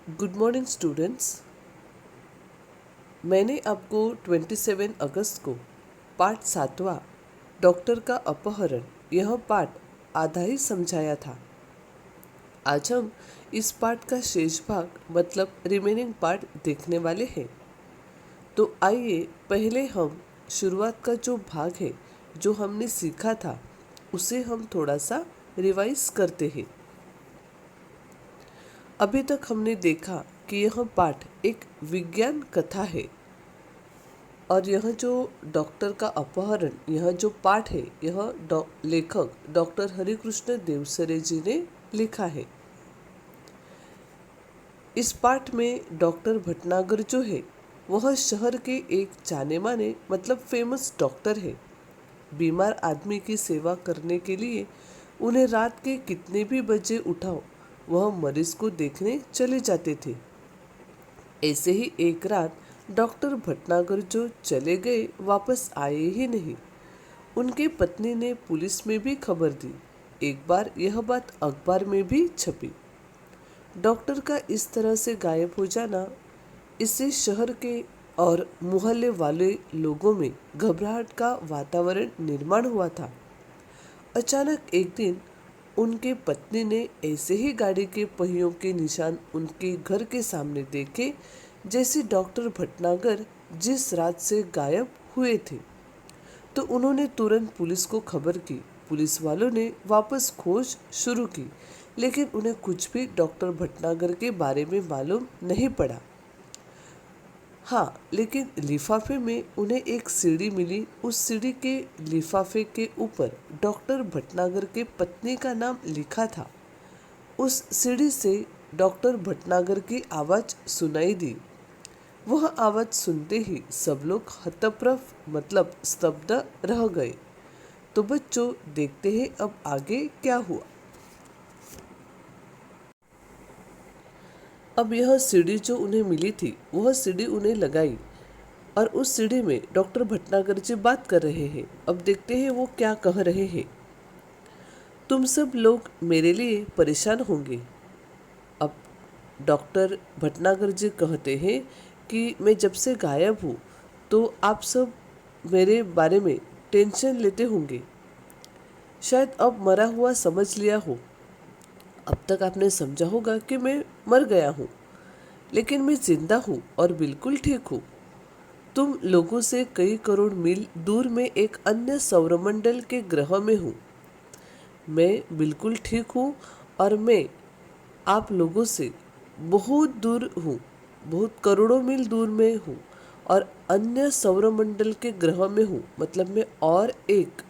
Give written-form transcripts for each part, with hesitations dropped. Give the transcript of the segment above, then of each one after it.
Good morning students. मैंने आपको 27 अगस्त को पाठ 7वां डॉक्टर का अपहरण यह पाठ आधा ही समझाया था। आज हम इस पाठ का शेष भाग मतलब रिमेनिंग पार्ट देखने वाले हैं। तो आइए पहले हम शुरुआत का जो भाग है जो हमने सीखा था उसे हम थोड़ा सा रिवाइज करते हैं। अभी तक हमने देखा कि यह पाठ एक विज्ञान कथा है और यह जो डॉक्टर का अपहरण यह जो पाठ है यह लेखक डॉक्टर हरिकृष्ण देवसरे जी ने लिखा है। इस पाठ में डॉक्टर भटनागर जो है वह शहर के एक जाने माने मतलब फेमस डॉक्टर है। बीमार आदमी की सेवा करने के लिए उन्हें रात के कितने भी बजे उठाओ वह मरीज को देखने चले जाते थे। ऐसे ही एक रात डॉक्टर भटनागर जो चले गए वापस आए ही नहीं। उनकी पत्नी ने पुलिस में भी खबर दी। एक बार यह बात अखबार में भी छपी। डॉक्टर का इस तरह से गायब हो जाना इससे शहर के और मोहल्ले वाले लोगों में घबराहट का वातावरण निर्माण हुआ था। अचानक एक दिन उनके पत्नी ने ऐसे ही गाड़ी के पहियों के निशान उनके घर के सामने देखे जैसे डॉक्टर भटनागर जिस रात से गायब हुए थे। तो उन्होंने तुरंत पुलिस को खबर की। पुलिस वालों ने वापस खोज शुरू की लेकिन उन्हें कुछ भी डॉक्टर भटनागर के बारे में मालूम नहीं पड़ा। हाँ, लेकिन लिफाफे में उन्हें एक सीढ़ी मिली। उस सीढ़ी के लिफाफे के ऊपर डॉक्टर भटनागर के पत्नी का नाम लिखा था। उस सीढ़ी से डॉक्टर भटनागर की आवाज़ सुनाई दी। वह आवाज़ सुनते ही सब लोग हतप्रभ मतलब स्तब्ध रह गए। तो बच्चों देखते हैं अब आगे क्या हुआ। अब यह सीढ़ी जो उन्हें मिली थी वह सीढ़ी उन्हें लगाई और उस सीढ़ी में डॉक्टर भटनागर जी बात कर रहे हैं। अब देखते हैं वो क्या कह रहे हैं। तुम सब लोग मेरे लिए परेशान होंगे। अब डॉक्टर भटनागर जी कहते हैं कि मैं जब से गायब हूँ तो आप सब मेरे बारे में टेंशन लेते होंगे। शायद अब मरा हुआ समझ लिया हो। अब तक आपने समझा होगा कि मैं मर गया हूँ लेकिन मैं जिंदा हूँ और बिल्कुल ठीक हूँ। तुम लोगों से कई करोड़ मील दूर में एक अन्य सौरमंडल के ग्रह में हूँ। मैं बिल्कुल ठीक हूँ और मैं आप लोगों से बहुत दूर हूँ, बहुत करोड़ों मील दूर में हूँ और अन्य सौरमंडल के ग्रह में हूँ मतलब मैं और एक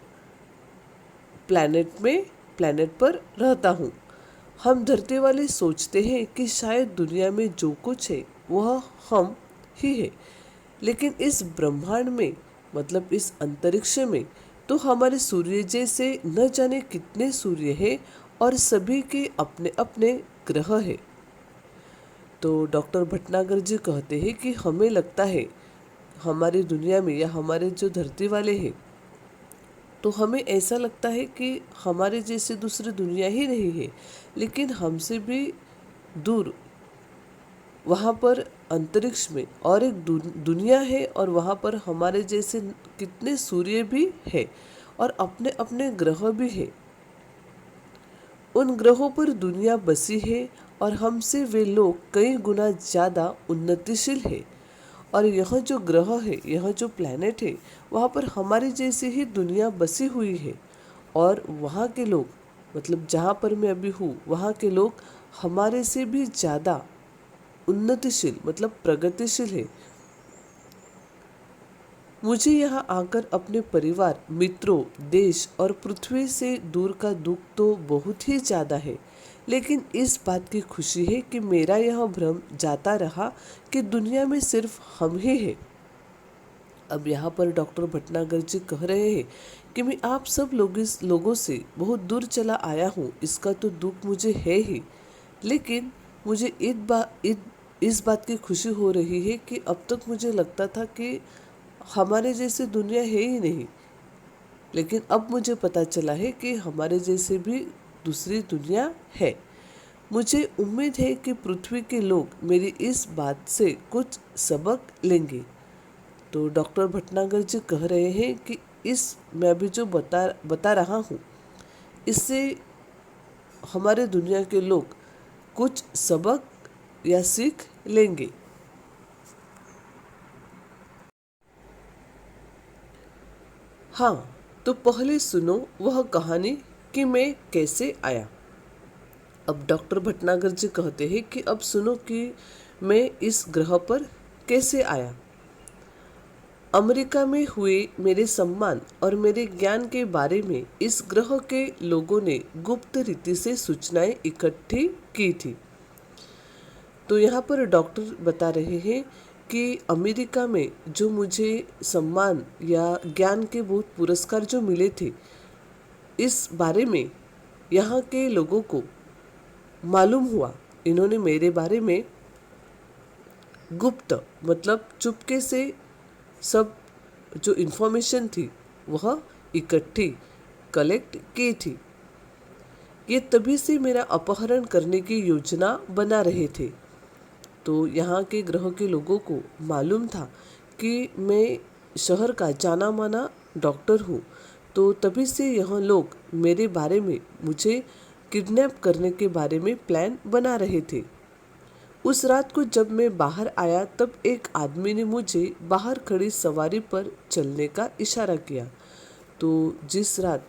प्लैनेट पर रहता हूँ। हम धरती वाले सोचते हैं कि शायद दुनिया में जो कुछ है वह हम ही है, लेकिन इस ब्रह्मांड में मतलब इस अंतरिक्ष में तो हमारे सूर्य जैसे न जाने कितने सूर्य हैं और सभी के अपने अपने ग्रह हैं। तो डॉक्टर भटनागर जी कहते हैं कि हमें लगता है हमारी दुनिया में या हमारे जो धरती वाले हैं तो हमें ऐसा लगता है कि हमारे जैसे दूसरी दुनिया ही नहीं है, लेकिन हमसे भी दूर वहाँ पर अंतरिक्ष में और एक दुनिया है और वहाँ पर हमारे जैसे कितने सूर्य भी है और अपने अपने ग्रह भी है। उन ग्रहों पर दुनिया बसी है और हमसे वे लोग कई गुना ज़्यादा उन्नतिशील है। और यह जो ग्रह है यह जो प्लैनेट है वहाँ पर हमारी जैसी ही दुनिया बसी हुई है और वहाँ के लोग मतलब जहाँ पर मैं अभी हूँ वहाँ के लोग हमारे से भी ज़्यादा उन्नतिशील मतलब प्रगतिशील है। मुझे यहाँ आकर अपने परिवार, मित्रों, देश और पृथ्वी से दूर का दुख तो बहुत ही ज़्यादा है, लेकिन इस बात की खुशी है कि मेरा यह भ्रम जाता रहा कि दुनिया में सिर्फ हम ही हैं। अब यहाँ पर डॉक्टर भटनागर जी कह रहे हैं कि मैं आप सब लोगों से बहुत दूर चला आया हूँ, इसका तो दुख मुझे है ही, लेकिन मुझे इस बात की खुशी हो रही है कि अब तक मुझे लगता था कि हमारे जैसे दुनिया है ही नहीं, लेकिन अब मुझे पता चला है कि हमारे जैसे भी दूसरी दुनिया है। मुझे उम्मीद है कि पृथ्वी के लोग मेरी इस बात से कुछ सबक लेंगे। तो डॉक्टर भटनागर जी कह रहे हैं कि इस मैं अभी जो बता बता रहा हूँ, इससे हमारे दुनिया के लोग कुछ सबक या सीख लेंगे। हाँ, तो पहले सुनो वह कहानी कि मैं कैसे आया। अब डॉक्टर भटनागर जी कहते हैं कि अब सुनो कि मैं इस ग्रह पर कैसे आया। अमेरिका में हुए मेरे सम्मान और मेरे ज्ञान के बारे में इस ग्रह के लोगों ने गुप्त रीति से सूचनाएं इकट्ठी की थी। तो यहाँ पर डॉक्टर बता रहे हैं कि अमेरिका में जो मुझे सम्मान या ज्ञान के बहुत पुरस्कार जो मिले थे, इस बारे में यहाँ के लोगों को मालूम हुआ। इन्होंने मेरे बारे में गुप्त मतलब चुपके से सब जो इन्फॉर्मेशन थी वह इकट्ठी कलेक्ट की थी। ये तभी से मेरा अपहरण करने की योजना बना रहे थे। तो यहाँ के ग्रह के लोगों को मालूम था कि मैं शहर का जाना माना डॉक्टर हूँ। तो तभी से यह लोग मेरे बारे में मुझे किडनैप करने के बारे में प्लान बना रहे थे। उस रात को जब मैं बाहर आया तब एक आदमी ने मुझे बाहर खड़ी सवारी पर चलने का इशारा किया। तो जिस रात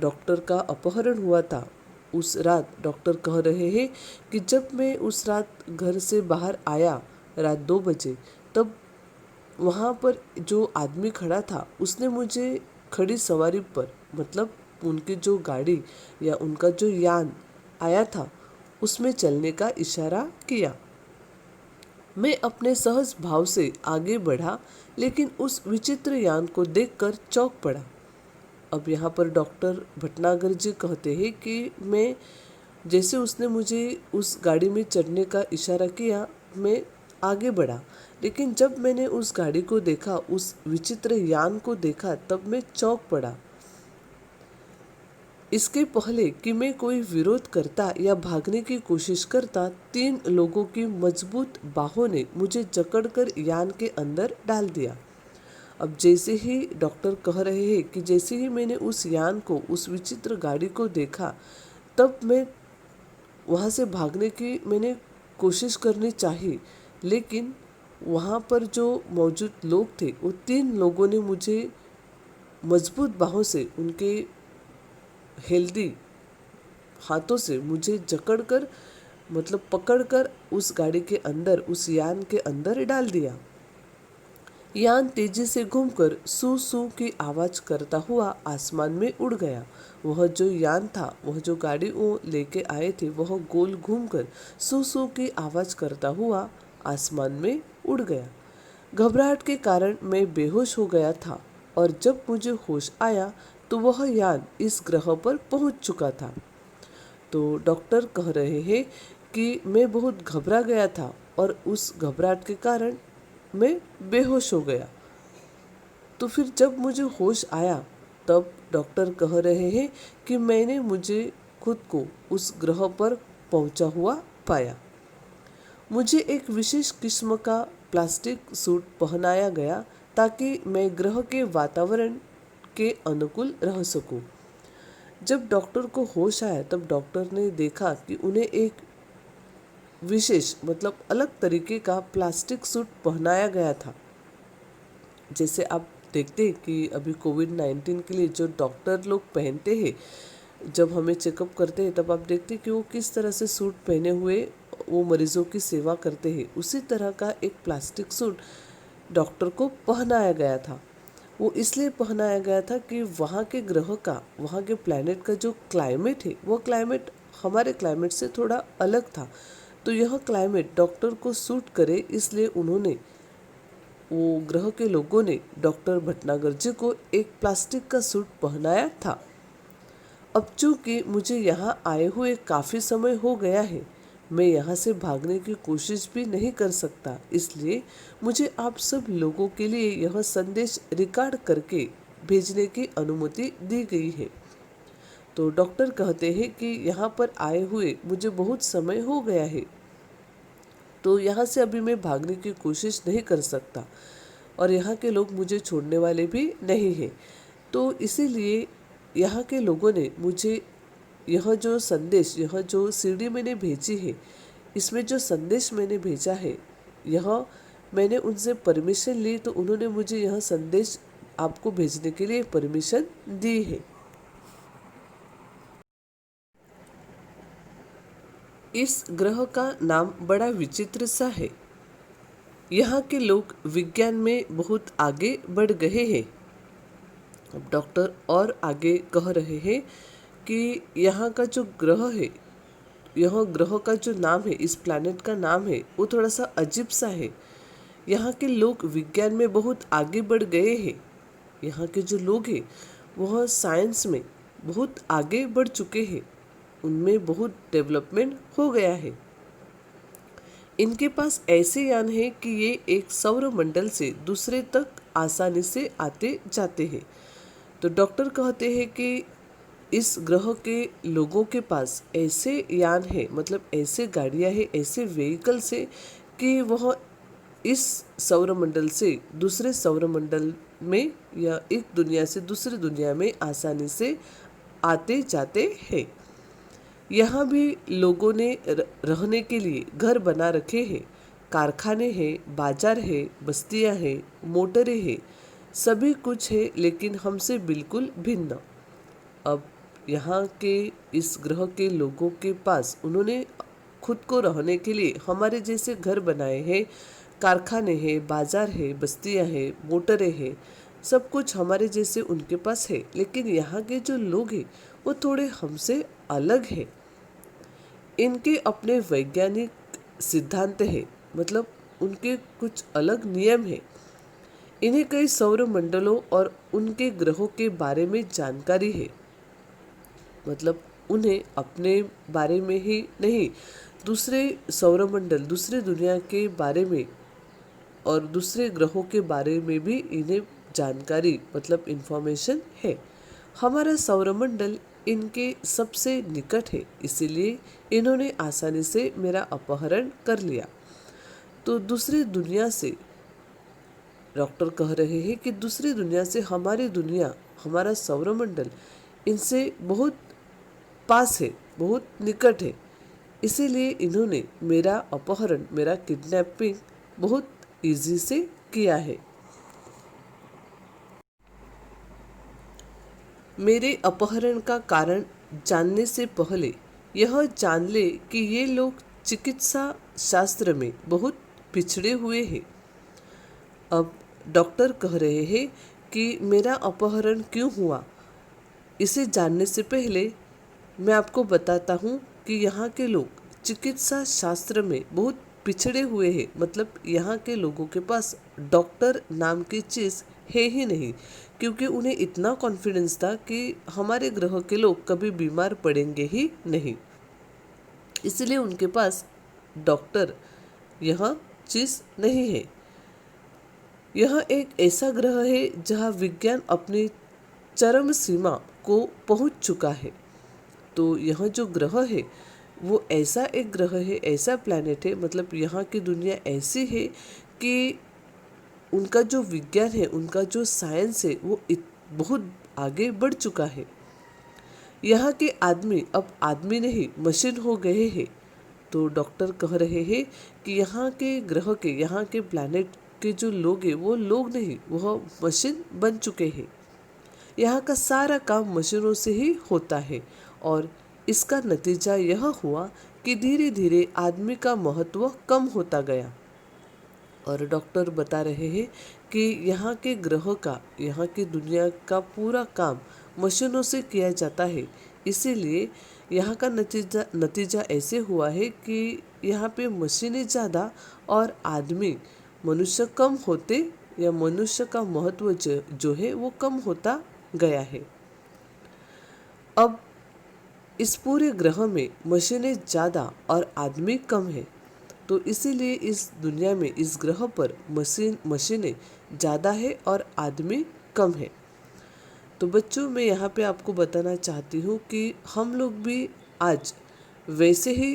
डॉक्टर का अपहरण हुआ था, उस रात डॉक्टर कह रहे हैं कि जब मैं उस रात घर से बाहर आया रात 2 बजे, तब वहाँ पर जो आदमी खड़ा था उसने मुझे खड़ी सवारी पर मतलब उनकी जो गाड़ी या उनका जो यान आया था उसमें चलने का इशारा किया। मैं अपने सहज भाव से आगे बढ़ा, लेकिन उस विचित्र यान को देखकर चौंक पड़ा। अब यहाँ पर डॉक्टर भटनागर जी कहते हैं कि मैं जैसे उसने मुझे उस गाड़ी में चढ़ने का इशारा किया, मैं आगे बढ़ा, लेकिन जब मैंने उस गाड़ी को देखा, उस विचित्र यान को देखा, तब मैं चौंक पड़ा। इसके पहले कि मैं कोई विरोध करता या भागने की कोशिश करता, 3 लोगों की मजबूत बाहों ने मुझे जकड़कर यान के अंदर डाल दिया। अब जैसे ही डॉक्टर कह रहे हैं कि जैसे ही मैंने उस यान को, उस विचित्र गाड़ी को देखा, तब मैं वहाँ से भागने की मैंने कोशिश करनी चाहिए, लेकिन वहाँ पर जो मौजूद लोग थे वो 3 लोगों ने मुझे मजबूत बाहों से, उनके हेल्दी हाथों से मुझे जकड़कर मतलब पकड़कर उस गाड़ी के अंदर, उस यान के अंदर डाल दिया। यान तेजी से घूमकर सू सू की आवाज़ करता हुआ आसमान में उड़ गया। वह जो यान था, वह जो गाड़ी वो लेके आए थे, वह गोल घूमकर सू सू की आवाज़ करता हुआ आसमान में उड़ गया। घबराहट के कारण मैं बेहोश हो गया था और जब मुझे होश आया तो वह यान इस ग्रह पर पहुंच चुका था। तो डॉक्टर कह रहे हैं कि मैं बहुत घबरा गया था और उस घबराहट के कारण मैं बेहोश हो गया। तो फिर जब मुझे होश आया तब डॉक्टर कह रहे हैं कि मैंने मुझे खुद को उस ग्रह पर पहुंचा हुआ पाया। मुझे एक विशेष किस्म का प्लास्टिक सूट पहनाया गया ताकि मैं ग्रह के वातावरण के अनुकूल रह सकूं। जब डॉक्टर को होश आया तब डॉक्टर ने देखा कि उन्हें एक विशेष मतलब अलग तरीके का प्लास्टिक सूट पहनाया गया था। जैसे आप देखते हैं कि अभी कोविड-19 के लिए जो डॉक्टर लोग पहनते हैं, जब हमें चेकअप करते हैं तब आप देखते हैं कि वो किस तरह से सूट पहने हुए वो मरीजों की सेवा करते हैं। उसी तरह का एक प्लास्टिक सूट डॉक्टर को पहनाया गया था। वो इसलिए पहनाया गया था कि वहाँ के ग्रह का, वहाँ के प्लैनेट का जो क्लाइमेट है, वो क्लाइमेट हमारे क्लाइमेट से थोड़ा अलग था। तो यह क्लाइमेट डॉक्टर को सूट करे, इसलिए उन्होंने, वो ग्रह के लोगों ने डॉक्टर भटनागर जी को एक प्लास्टिक का सूट पहनाया था। अब चूंकि मुझे यहाँ आए हुए काफ़ी समय हो गया है, मैं यहाँ से भागने की कोशिश भी नहीं कर सकता, इसलिए मुझे आप सब लोगों के लिए यह संदेश रिकॉर्ड करके भेजने की अनुमति दी गई है। तो डॉक्टर कहते हैं कि यहाँ पर आए हुए मुझे बहुत समय हो गया है, तो यहाँ से अभी मैं भागने की कोशिश नहीं कर सकता और यहाँ के लोग मुझे छोड़ने वाले भी नहीं हैं। तो इसीलिए यहाँ के लोगों ने मुझे यह जो संदेश, यह जो सीढ़ी मैंने भेजी है, इसमें जो संदेश मैंने भेजा है, यह मैंने उनसे परमिशन ली, तो उन्होंने मुझे यह संदेश आपको भेजने के लिए परमिशन दी है। इस ग्रह का नाम बड़ा विचित्र सा है। यहाँ के लोग विज्ञान में बहुत आगे बढ़ गए हैं। अब डॉक्टर और आगे कह रहे हैं कि यहाँ का जो ग्रह है, यह ग्रह का जो नाम है, इस प्लैनेट का नाम है, वो थोड़ा सा अजीब सा है। यहाँ के लोग विज्ञान में बहुत आगे बढ़ गए हैं। यहाँ के जो लोग हैं वह साइंस में बहुत आगे बढ़ चुके हैं, उनमें बहुत डेवलपमेंट हो गया है। इनके पास ऐसे यान है कि ये एक सौर मंडल से दूसरे तक आसानी से आते जाते हैं। तो डॉक्टर कहते हैं कि इस ग्रह के लोगों के पास ऐसे यान है, मतलब ऐसे गाड़ियाँ हैं, ऐसे व्हीकल्स है कि वह इस सौरमंडल से दूसरे सौरमंडल में या एक दुनिया से दूसरी दुनिया में आसानी से आते जाते हैं। यहाँ भी लोगों ने रहने के लिए घर बना रखे हैं, कारखाने हैं, बाजार है, बस्तियाँ हैं, मोटरें हैं, सभी कुछ है, लेकिन हमसे बिल्कुल भिन्न। अब यहाँ के इस ग्रह के लोगों के पास उन्होंने खुद को रहने के लिए हमारे जैसे घर बनाए हैं, कारखाने हैं, बाजार है, बस्तियाँ हैं, मोटरें हैं, सब कुछ हमारे जैसे उनके पास है। लेकिन यहाँ के जो लोग हैं वो थोड़े हमसे अलग हैं। इनके अपने वैज्ञानिक सिद्धांत है, मतलब उनके कुछ अलग नियम है। इन्हें कई सौर मंडलों और उनके ग्रहों के बारे में जानकारी है, मतलब उन्हें अपने बारे में ही नहीं, दूसरे सौरमंडल, दूसरे दुनिया के बारे में और दूसरे ग्रहों के बारे में भी इन्हें जानकारी, मतलब इन्फॉर्मेशन है। हमारा सौरमंडल इनके सबसे निकट है, इसीलिए इन्होंने आसानी से मेरा अपहरण कर लिया। तो दूसरी दुनिया से, डॉक्टर कह रहे हैं कि दूसरी दुनिया से हमारी दुनिया, हमारा सौरमंडल इनसे बहुत पास है, बहुत निकट है, इसीलिए इन्होंने मेरा अपहरण, मेरा किडनैपिंग बहुत इजी से किया है। मेरे अपहरण का कारण जानने से पहले यह जान ले कि ये लोग चिकित्सा शास्त्र में बहुत पिछड़े हुए हैं। अब डॉक्टर कह रहे हैं कि मेरा अपहरण क्यों हुआ, इसे जानने से पहले मैं आपको बताता हूँ कि यहाँ के लोग चिकित्सा शास्त्र में बहुत पिछड़े हुए हैं। मतलब यहाँ के लोगों के पास डॉक्टर नाम की चीज़ है ही नहीं, क्योंकि उन्हें इतना कॉन्फिडेंस था कि हमारे ग्रह के लोग कभी बीमार पड़ेंगे ही नहीं, इसलिए उनके पास डॉक्टर यह चीज़ नहीं है। यह एक ऐसा ग्रह है जहाँ विज्ञान अपनी चरम सीमा को पहुँच चुका है। तो यह जो ग्रह है वो ऐसा एक ग्रह है, ऐसा प्लैनेट है, मतलब यहाँ की दुनिया ऐसी है कि उनका जो विज्ञान है, उनका जो साइंस है, वो बहुत आगे बढ़ चुका है। यहाँ के आदमी अब आदमी नहीं, मशीन हो गए हैं। तो डॉक्टर कह रहे हैं कि यहाँ के ग्रह के, यहाँ के प्लैनेट के जो लोग हैं वो लोग नहीं, वह मशीन बन चुके हैं। यहाँ का सारा काम मशीनों से ही होता है और इसका नतीजा यह हुआ कि धीरे धीरे आदमी का महत्व कम होता गया। और डॉक्टर बता रहे हैं कि यहाँ के ग्रह का, यहाँ की दुनिया का पूरा काम मशीनों से किया जाता है, इसीलिए यहाँ का नतीजा ऐसे हुआ है कि यहाँ पे मशीनें ज़्यादा और आदमी, मनुष्य कम होते, या मनुष्य का महत्व जो है वो कम होता गया है। अब इस पूरे ग्रह में मशीनें ज़्यादा और आदमी कम है, तो इसीलिए इस दुनिया में, इस ग्रह पर मशीनें ज़्यादा है और आदमी कम है। तो बच्चों, मैं यहाँ पे आपको बताना चाहती हूँ कि हम लोग भी आज वैसे ही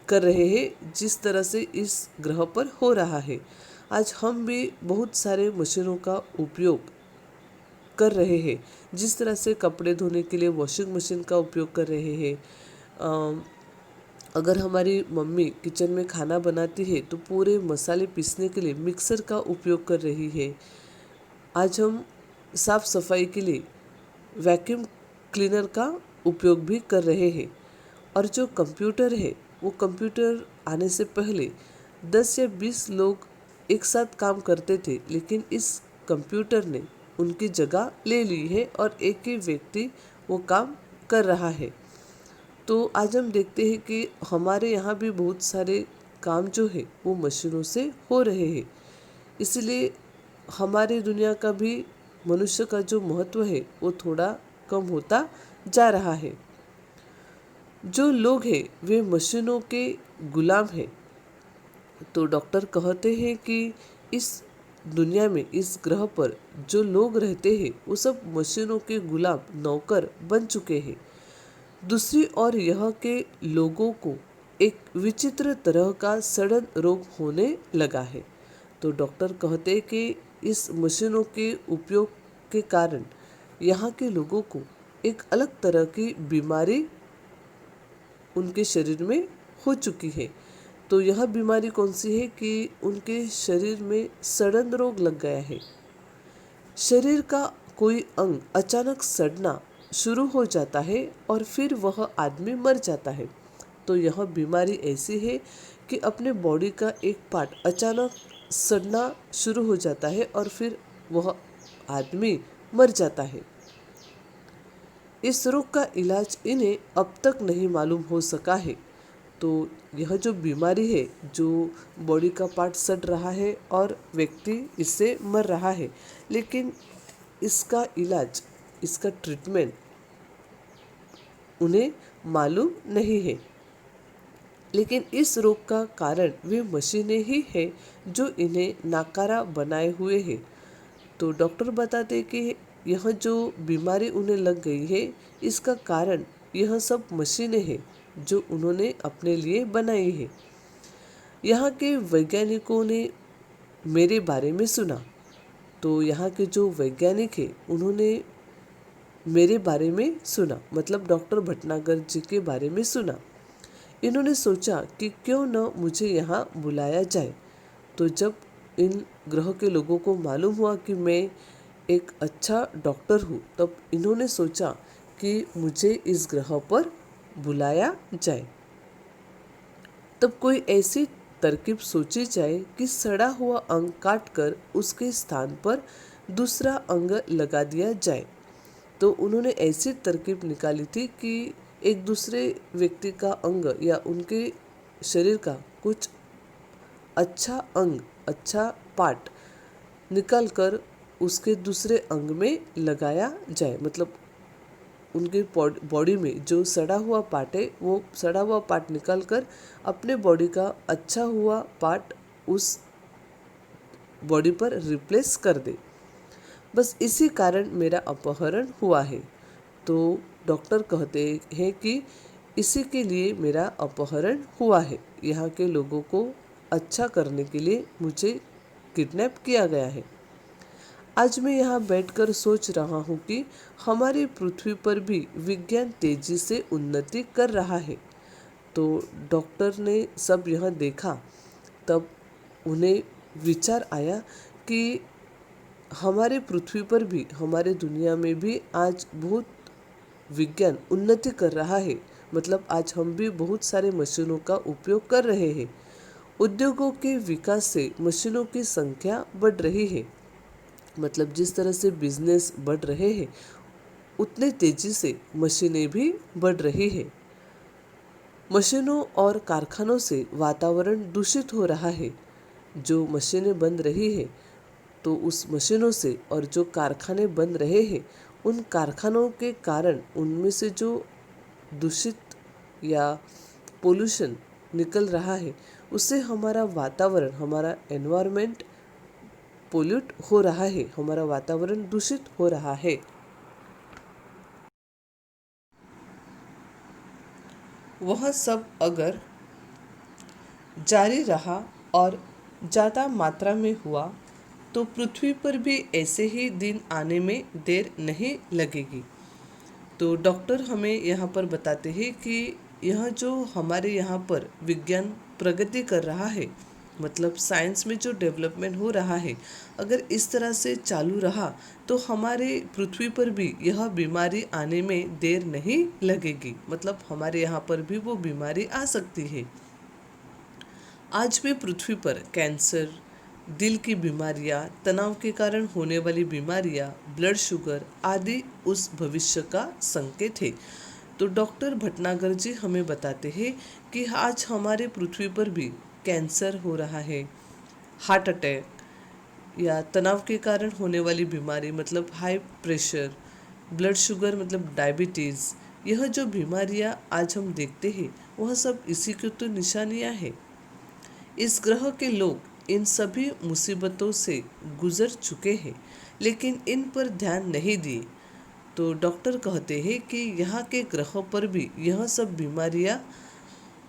कर रहे हैं जिस तरह से इस ग्रह पर हो रहा है। आज हम भी बहुत सारे मशीनों का उपयोग कर रहे हैं। जिस तरह से कपड़े धोने के लिए वॉशिंग मशीन का उपयोग कर रहे हैं, अगर हमारी मम्मी किचन में खाना बनाती है तो पूरे मसाले पीसने के लिए मिक्सर का उपयोग कर रही है। आज हम साफ सफाई के लिए वैक्यूम क्लीनर का उपयोग भी कर रहे हैं। और जो कंप्यूटर है, वो कंप्यूटर आने से पहले 10 या 20 लोग एक साथ काम करते थे, लेकिन इस कंप्यूटर ने उनकी जगह ले ली है और एक ही व्यक्ति वो काम कर रहा है। तो आज हम देखते हैं कि हमारे यहाँ भी बहुत सारे काम जो है वो मशीनों से हो रहे हैं। इसलिए हमारी दुनिया का भी, मनुष्य का जो महत्व है वो थोड़ा कम होता जा रहा है। जो लोग हैं वे मशीनों के गुलाम हैं। तो डॉक्टर कहते हैं कि इस दुनिया में, इस ग्रह पर जो लोग रहते हैं वो सब मशीनों के गुलाम, नौकर बन चुके हैं। दूसरी ओर यह के लोगों को एक विचित्र तरह का सड़न रोग होने लगा है। तो डॉक्टर कहते हैं कि इस मशीनों के उपयोग के कारण यहाँ के लोगों को एक अलग तरह की बीमारी उनके शरीर में हो चुकी है। तो यह बीमारी कौन सी है कि उनके शरीर में सड़न रोग लग गया है। शरीर का कोई अंग अचानक सड़ना शुरू हो जाता है और फिर वह आदमी मर जाता है। तो यह बीमारी ऐसी है कि अपने बॉडी का एक पार्ट अचानक सड़ना शुरू हो जाता है और फिर वह आदमी मर जाता है। इस रोग का इलाज इन्हें अब तक नहीं मालूम हो सका है। तो यह जो बीमारी है, जो बॉडी का पार्ट सड़ रहा है और व्यक्ति इससे मर रहा है, लेकिन इसका इलाज, इसका ट्रीटमेंट उन्हें मालूम नहीं है। लेकिन इस रोग का कारण वे मशीनें ही हैं जो इन्हें नाकारा बनाए हुए हैं। तो डॉक्टर बताते कि यह जो बीमारी उन्हें लग गई है, इसका कारण यह सब मशीनें हैं जो उन्होंने अपने लिए बनाई है। यहाँ के वैज्ञानिकों ने मेरे बारे में सुना। तो यहाँ के जो वैज्ञानिक हैं उन्होंने मेरे बारे में सुना, मतलब डॉक्टर भटनागर जी के बारे में सुना। इन्होंने सोचा कि क्यों न मुझे यहाँ बुलाया जाए। तो जब इन ग्रह के लोगों को मालूम हुआ कि मैं एक अच्छा डॉक्टर हूँ, तब इन्होंने सोचा कि मुझे इस ग्रह पर बुलाया जाए। तब कोई ऐसी तरकीब सोची जाए कि सड़ा हुआ अंग काटकर उसके स्थान पर दूसरा अंग लगा दिया जाए। तो उन्होंने ऐसी तरकीब निकाली थी कि एक दूसरे व्यक्ति का अंग या उनके शरीर का कुछ अच्छा अंग, अच्छा पार्ट निकाल कर उसके दूसरे अंग में लगाया जाए। मतलब उनके बॉडी में जो सड़ा हुआ पार्ट है, वो सड़ा हुआ पार्ट निकाल कर अपने बॉडी का अच्छा हुआ पार्ट उस बॉडी पर रिप्लेस कर दे। बस इसी कारण मेरा अपहरण हुआ है। तो डॉक्टर कहते हैं कि इसी के लिए मेरा अपहरण हुआ है। यहाँ के लोगों को अच्छा करने के लिए मुझे किडनैप किया गया है। आज मैं यहाँ बैठकर सोच रहा हूँ कि हमारी पृथ्वी पर भी विज्ञान तेजी से उन्नति कर रहा है। तो डॉक्टर ने सब यह देखा, तब उन्हें विचार आया कि हमारे पृथ्वी पर भी, हमारे दुनिया में भी आज बहुत विज्ञान उन्नति कर रहा है। मतलब आज हम भी बहुत सारे मशीनों का उपयोग कर रहे हैं। उद्योगों के विकास से मशीनों की संख्या बढ़ रही है। मतलब जिस तरह से बिजनेस बढ़ रहे हैं, उतने तेजी से मशीनें भी बढ़ रही है। मशीनों और कारखानों से वातावरण दूषित हो रहा है। जो मशीनें बन रही है, तो उस मशीनों से, और जो कारखाने बन रहे हैं, उन कारखानों के कारण उनमें से जो दूषित या पोल्यूशन निकल रहा है, उससे हमारा वातावरण, हमारा एनवायरनमेंट पोल्यूट हो रहा है, हमारा वातावरण दूषित हो रहा है। वह सब अगर जारी रहा और ज़्यादा मात्रा में हुआ तो पृथ्वी पर भी ऐसे ही दिन आने में देर नहीं लगेगी। तो डॉक्टर हमें यहाँ पर बताते हैं कि यह जो हमारे यहाँ पर विज्ञान प्रगति कर रहा है, मतलब साइंस में जो डेवलपमेंट हो रहा है, अगर इस तरह से चालू रहा तो हमारे पृथ्वी पर भी यह बीमारी आने में देर नहीं लगेगी, मतलब हमारे यहाँ पर भी वो बीमारी आ सकती है। आज भी पृथ्वी पर कैंसर, दिल की बीमारियां, तनाव के कारण होने वाली बीमारियां, ब्लड शुगर आदि उस भविष्य का संकेत है। तो डॉक्टर भटनागर जी हमें बताते हैं कि आज हमारे पृथ्वी पर भी कैंसर हो रहा है, हार्ट अटैक या तनाव के कारण होने वाली बीमारी मतलब हाई प्रेशर, ब्लड शुगर मतलब डायबिटीज़, यह जो बीमारियां आज हम देखते हैं वह सब इसी की तो निशानियां हैं। इस ग्रह के लोग इन सभी मुसीबतों से गुजर चुके हैं, लेकिन इन पर ध्यान नहीं दिए। तो डॉक्टर कहते हैं कि यहाँ के ग्रह पर भी यह सब बीमारियाँ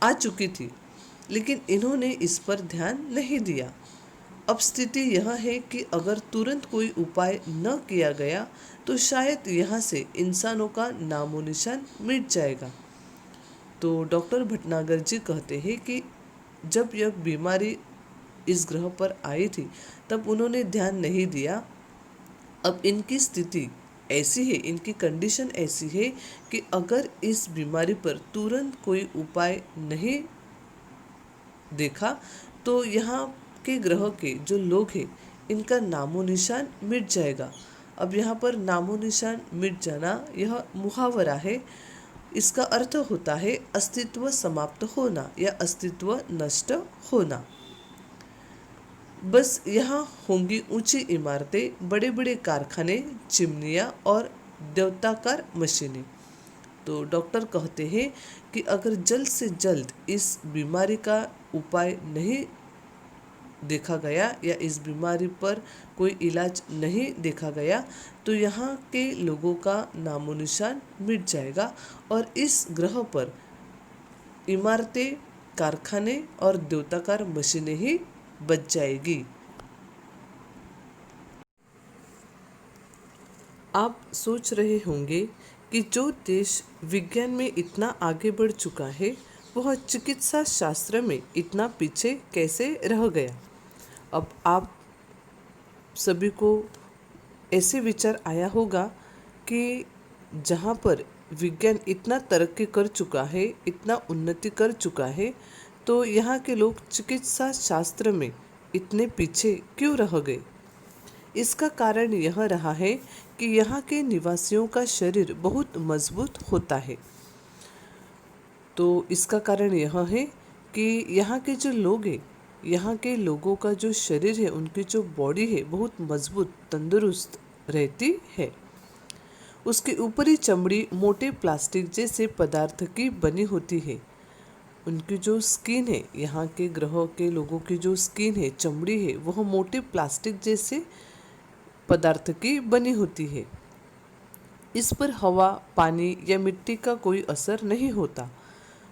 आ चुकी थी, लेकिन इन्होंने इस पर ध्यान नहीं दिया। अब स्थिति यह है कि अगर तुरंत कोई उपाय न किया गया तो शायद यहाँ से इंसानों का नामो निशान मिट जाएगा। तो डॉक्टर भटनागर जी कहते हैं कि जब यह बीमारी इस ग्रह पर आई थी तब उन्होंने ध्यान नहीं दिया। अब इनकी स्थिति ऐसी है, इनकी कंडीशन ऐसी है कि अगर इस बीमारी पर तुरंत कोई उपाय नहीं देखा तो यहाँ के ग्रह के जो लोग हैं इनका नामो निशान मिट जाएगा। अब यहाँ पर नामो निशान मिट जाना यह मुहावरा है। इसका अर्थ होता है अस्तित्व समाप्त होना या अस्तित्व नष्ट होना। बस यहाँ होंगी ऊंची इमारतें, बड़े बड़े कारखाने, चिमनियाँ और देवताकार मशीनें। तो डॉक्टर कहते हैं कि अगर जल्द से जल्द इस बीमारी का उपाय नहीं देखा गया या इस बीमारी पर कोई इलाज नहीं देखा गया तो यहाँ के लोगों का नामो निशान मिट जाएगा और इस ग्रह पर इमारतें, कारखाने और देवताकार मशीनें ही बच जाएगी। आप सोच रहे होंगे कि जो देश विज्ञान में इतना आगे बढ़ चुका है वह चिकित्सा शास्त्र में इतना पीछे कैसे रह गया। अब आप सभी को ऐसे विचार आया होगा कि जहाँ पर विज्ञान इतना तरक्की कर चुका है, इतना उन्नति कर चुका है, तो यहाँ के लोग चिकित्सा शास्त्र में इतने पीछे क्यों रह गए। इसका कारण यह रहा है कि यहाँ के निवासियों का शरीर बहुत मजबूत होता है। तो इसका कारण यह है कि यहाँ के जो लोग हैं, यहाँ के लोगों का जो शरीर है, उनकी जो बॉडी है बहुत मजबूत तंदुरुस्त रहती है। उसकी ऊपरी चमड़ी मोटे प्लास्टिक जैसे पदार्थ की बनी होती है। उनकी जो स्किन है, यहाँ के ग्रह के लोगों की जो स्किन है, चमड़ी है, वह मोटे प्लास्टिक जैसे पदार्थ की बनी होती है। इस पर हवा, पानी या मिट्टी का कोई असर नहीं होता।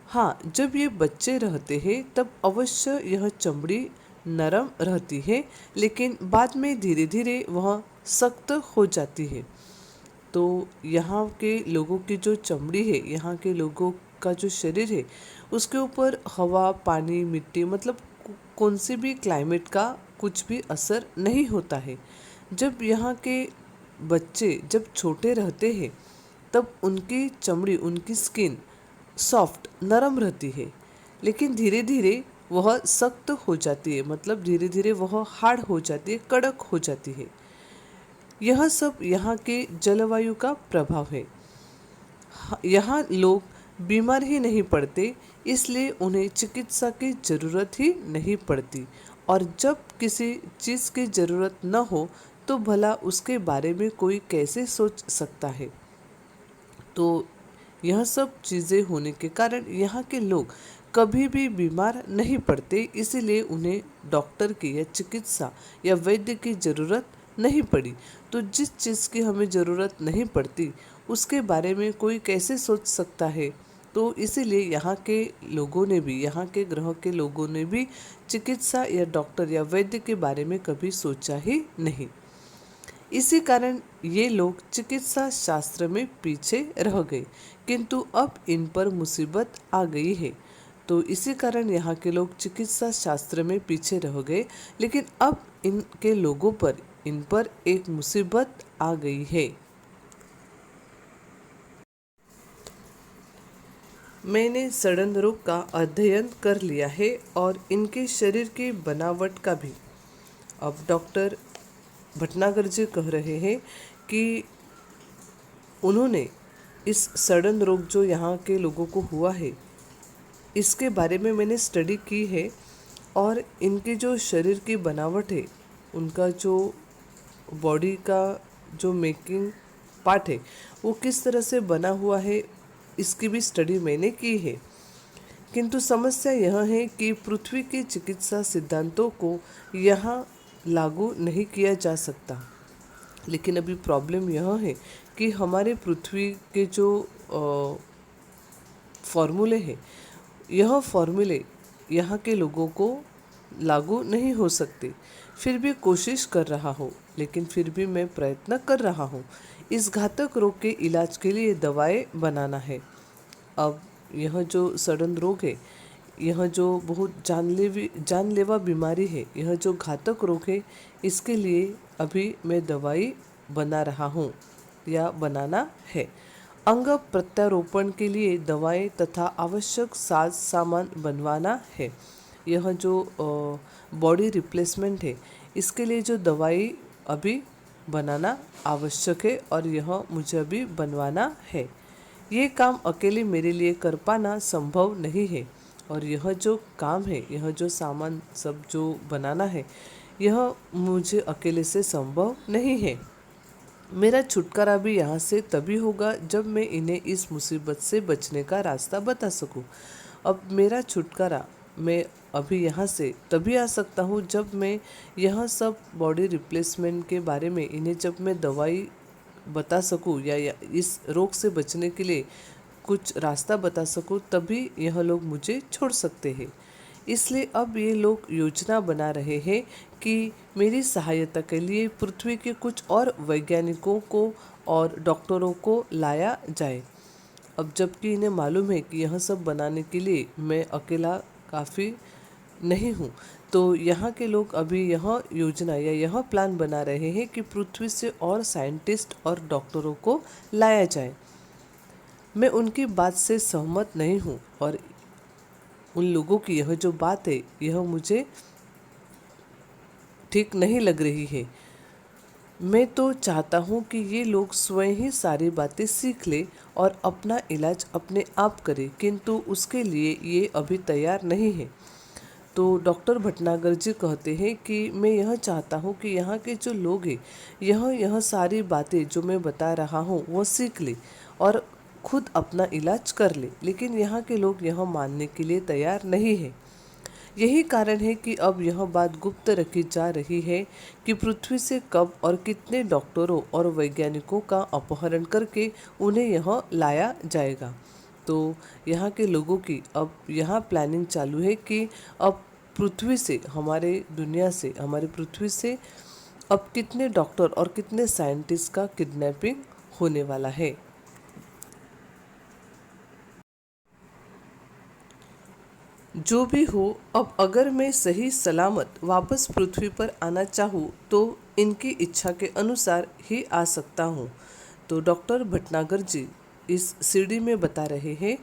हाँ, जब ये बच्चे रहते हैं तब अवश्य यह चमड़ी नरम रहती है, लेकिन बाद में धीरे धीरे वह सख्त हो जाती है। तो यहाँ के लोगों की जो चमड़ी है, यहाँ के लोगों का जो शरीर है, उसके ऊपर हवा, पानी, मिट्टी मतलब कौन सी भी क्लाइमेट का कुछ भी असर नहीं होता है। जब यहाँ के बच्चे जब छोटे रहते हैं तब उनकी चमड़ी, उनकी स्किन सॉफ्ट नरम रहती है, लेकिन धीरे धीरे वह सख्त हो जाती है, मतलब धीरे धीरे वह हार्ड हो जाती है, कड़क हो जाती है। यह सब यहाँ के जलवायु का प्रभाव है। यहाँ लोग बीमार ही नहीं पड़ते, इसलिए उन्हें चिकित्सा की ज़रूरत ही नहीं पड़ती, और जब किसी चीज़ की ज़रूरत न हो तो भला उसके बारे में कोई कैसे सोच सकता है। तो यह सब चीज़ें होने के कारण यहाँ के लोग कभी भी बीमार नहीं पड़ते, इसीलिए उन्हें डॉक्टर की या चिकित्सा या वैद्य की ज़रूरत नहीं पड़ी। तो जिस चीज़ की हमें ज़रूरत नहीं पड़ती उसके बारे में कोई कैसे सोच सकता है। तो इसीलिए यहाँ के लोगों ने भी, यहाँ के ग्रह के लोगों ने भी चिकित्सा या डॉक्टर या वैद्य के बारे में कभी सोचा ही नहीं। इसी कारण ये लोग चिकित्सा शास्त्र में पीछे रह गए, किंतु अब इन पर मुसीबत आ गई है। तो इसी कारण यहाँ के लोग चिकित्सा शास्त्र में पीछे रह गए, लेकिन अब इनके लोगों पर, इन पर एक मुसीबत आ गई है। मैंने सड़न रोग का अध्ययन कर लिया है और इनके शरीर की बनावट का भी। अब डॉक्टर भटनागर जी कह रहे हैं कि उन्होंने इस सड़न रोग जो यहाँ के लोगों को हुआ है, इसके बारे में मैंने स्टडी की है और इनके जो शरीर की बनावट है, उनका जो बॉडी का जो मेकिंग पार्ट है वो किस तरह से बना हुआ है, इसकी भी स्टडी मैंने की है। किंतु समस्या यह है कि पृथ्वी के चिकित्सा सिद्धांतों को यहाँ लागू नहीं किया जा सकता। लेकिन अभी प्रॉब्लम यह है कि हमारे पृथ्वी के जो फॉर्मूले हैं, यह फॉर्मूले यहाँ के लोगों को लागू नहीं हो सकते। फिर भी कोशिश कर रहा हूँ, लेकिन फिर भी मैं प्रयत्न कर रहा हूँ। इस घातक रोग के इलाज के लिए दवाएं बनाना है। अब यह जो सड़न रोग है, यह जो बहुत जानलेवा बीमारी है, यह जो घातक रोग है, इसके लिए अभी मैं दवाई बना रहा हूँ या बनाना है। अंग प्रत्यारोपण के लिए दवाएं तथा आवश्यक साज सामान बनवाना है। यह जो बॉडी रिप्लेसमेंट है, इसके लिए जो दवाई अभी बनाना आवश्यक है और यह मुझे अभी बनवाना है। ये काम अकेले मेरे लिए कर पाना संभव नहीं है और यह जो काम है, यह जो सामान सब जो बनाना है, यह मुझे अकेले से संभव नहीं है। मेरा छुटकारा भी यहाँ से तभी होगा जब मैं इन्हें इस मुसीबत से बचने का रास्ता बता सकूं। अब मेरा छुटकारा मैं अभी यहाँ से तभी आ सकता हूँ जब मैं यह सब बॉडी रिप्लेसमेंट के बारे में इन्हें जब मैं दवाई बता सकूँ या इस रोग से बचने के लिए कुछ रास्ता बता सकूँ, तभी यह लोग मुझे छोड़ सकते हैं। इसलिए अब ये लोग योजना बना रहे हैं कि मेरी सहायता के लिए पृथ्वी के कुछ और वैज्ञानिकों को और डॉक्टरों को लाया जाए। अब जबकि इन्हें मालूम है कि यह सब बनाने के लिए मैं अकेला काफ़ी नहीं हूँ, तो यहाँ के लोग अभी यह योजना या यह प्लान बना रहे हैं कि पृथ्वी से और साइंटिस्ट और डॉक्टरों को लाया जाए। मैं उनकी बात से सहमत नहीं हूँ और उन लोगों की यह जो बात है, यह मुझे ठीक नहीं लग रही है। मैं तो चाहता हूँ कि ये लोग स्वयं ही सारी बातें सीख ले और अपना इलाज अपने आप करें, किंतु उसके लिए ये अभी तैयार नहीं है। तो डॉक्टर भटनागर जी कहते हैं कि मैं यह चाहता हूँ कि यहाँ के जो लोग हैं, यह सारी बातें जो मैं बता रहा हूँ वो सीख ले और खुद अपना इलाज कर ले, लेकिन यहाँ के लोग यह मानने के लिए तैयार नहीं है। यही कारण है कि अब यह बात गुप्त रखी जा रही है कि पृथ्वी से कब और कितने डॉक्टरों और वैज्ञानिकों का अपहरण करके उन्हें यह लाया जाएगा। तो यहाँ के लोगों की अब यहाँ प्लानिंग चालू है कि अब पृथ्वी से, हमारे दुनिया से, हमारी पृथ्वी से अब कितने डॉक्टर और कितने साइंटिस्ट का किडनैपिंग होने वाला है। जो भी हो, अब अगर मैं सही सलामत वापस पृथ्वी पर आना चाहूँ तो इनकी इच्छा के अनुसार ही आ सकता हूँ। तो डॉक्टर भटनागर जी इस सीडी में बता रहे हैं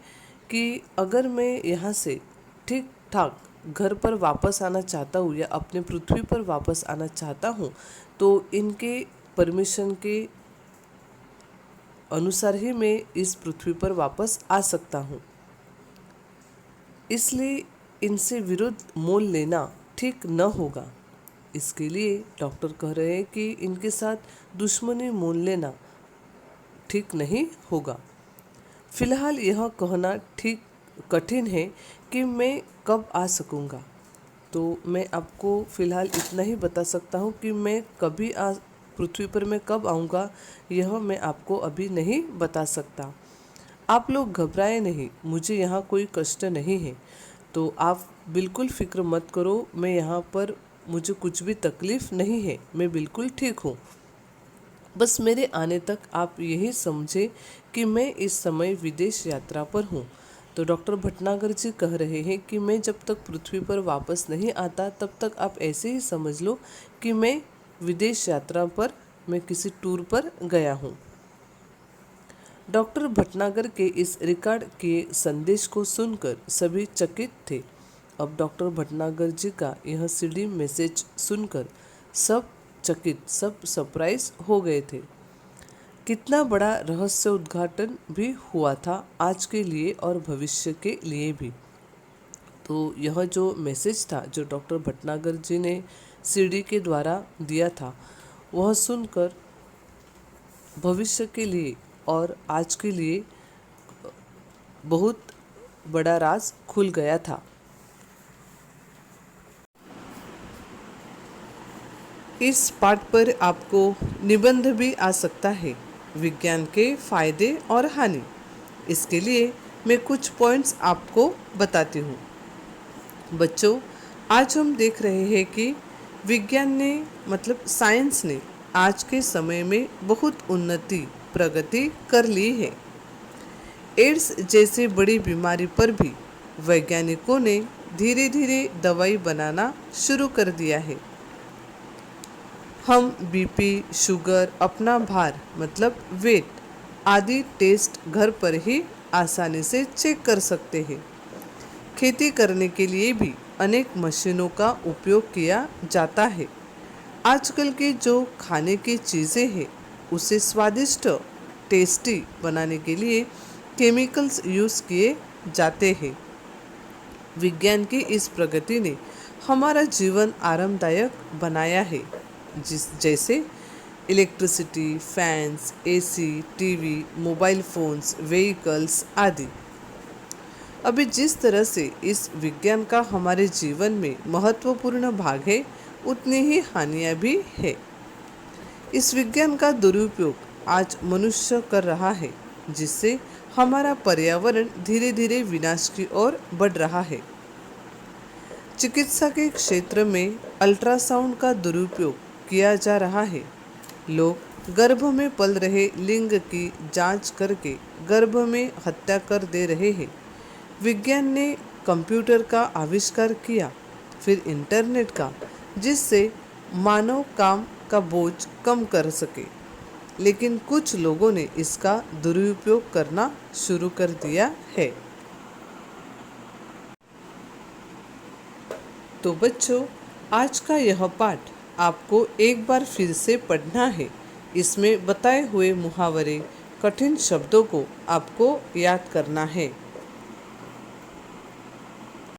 कि अगर मैं यहाँ से ठीक ठाक घर पर वापस आना चाहता हूँ या अपने पृथ्वी पर वापस आना चाहता हूँ, तो इनके परमिशन के अनुसार ही मैं इस पृथ्वी पर वापस आ सकता हूँ। इसलिए इनसे विरुद्ध मोल लेना ठीक न होगा। इसके लिए डॉक्टर कह रहे हैं कि इनके साथ दुश्मनी मोल लेना ठीक नहीं होगा। फिलहाल यह कहना ठीक कठिन है कि मैं कब आ सकूंगा। तो मैं आपको फ़िलहाल इतना ही बता सकता हूँ कि मैं कभी पृथ्वी पर मैं कब आऊँगा, यह मैं आपको अभी नहीं बता सकता। आप लोग घबराएं नहीं, मुझे यहाँ कोई कष्ट नहीं है। तो आप बिल्कुल फिक्र मत करो, मैं यहाँ पर, मुझे कुछ भी तकलीफ़ नहीं है, मैं बिल्कुल ठीक हूँ। बस मेरे आने तक आप यही समझे कि मैं इस समय विदेश यात्रा पर हूँ। तो डॉक्टर भटनागर जी कह रहे हैं कि मैं जब तक पृथ्वी पर वापस नहीं आता तब तक आप ऐसे ही समझ लो कि मैं विदेश यात्रा पर, मैं किसी टूर पर गया हूँ। डॉक्टर भटनागर के इस रिकॉर्ड किए संदेश को सुनकर सभी चकित थे। अब डॉक्टर भटनागर जी का यह सीडी मैसेज सुनकर सब चकित, सब सरप्राइज हो गए थे। कितना बड़ा रहस्य उद्घाटन भी हुआ था आज के लिए और भविष्य के लिए भी। तो यह जो मैसेज था जो डॉक्टर भटनागर जी ने सीडी के द्वारा दिया था, वह सुनकर भविष्य के लिए और आज के लिए बहुत बड़ा राज खुल गया था। इस पाठ पर आपको निबंध भी आ सकता है, विज्ञान के फायदे और हानि। इसके लिए मैं कुछ पॉइंट्स आपको बताती हूँ। बच्चों, आज हम देख रहे हैं कि विज्ञान ने, मतलब साइंस ने, आज के समय में बहुत उन्नति, प्रगति कर ली है। एड्स जैसी बड़ी बीमारी पर भी वैज्ञानिकों ने धीरे धीरे दवाई बनाना शुरू कर दिया है। हम बीपी, शुगर, अपना भार मतलब वेट आदि टेस्ट घर पर ही आसानी से चेक कर सकते हैं। खेती करने के लिए भी अनेक मशीनों का उपयोग किया जाता है। आजकल की जो खाने की चीज़ें हैं उसे स्वादिष्ट, टेस्टी बनाने के लिए केमिकल्स यूज़ किए जाते हैं। विज्ञान की इस प्रगति ने हमारा जीवन आरामदायक बनाया है, जैसे electricity, fans, AC, TV, mobile phones, vehicles आदि। अभी जिस तरह से इस विज्ञान का हमारे जीवन में महत्वपूर्ण भाग है, उतनी ही हानियाँ भी है। इस विज्ञान का दुरुपयोग आज मनुष्य कर रहा है, जिससे हमारा पर्यावरण धीरे धीरे विनाश की ओर बढ़ रहा है। चिकित्सा के क्षेत्र में अल्ट्रासाउंड का दुरुपयोग किया जा रहा है। लोग गर्भ में पल रहे लिंग की जांच करके गर्भ में हत्या कर दे रहे हैं। विज्ञान ने कंप्यूटर का आविष्कार किया, फिर इंटरनेट का, जिससे मानव काम का बोझ कम कर सके, लेकिन कुछ लोगों ने इसका दुरुपयोग करना शुरू कर दिया है। तो बच्चों, आज का यह पाठ आपको एक बार फिर से पढ़ना है। इसमें बताए हुए मुहावरे, कठिन शब्दों को आपको याद करना है।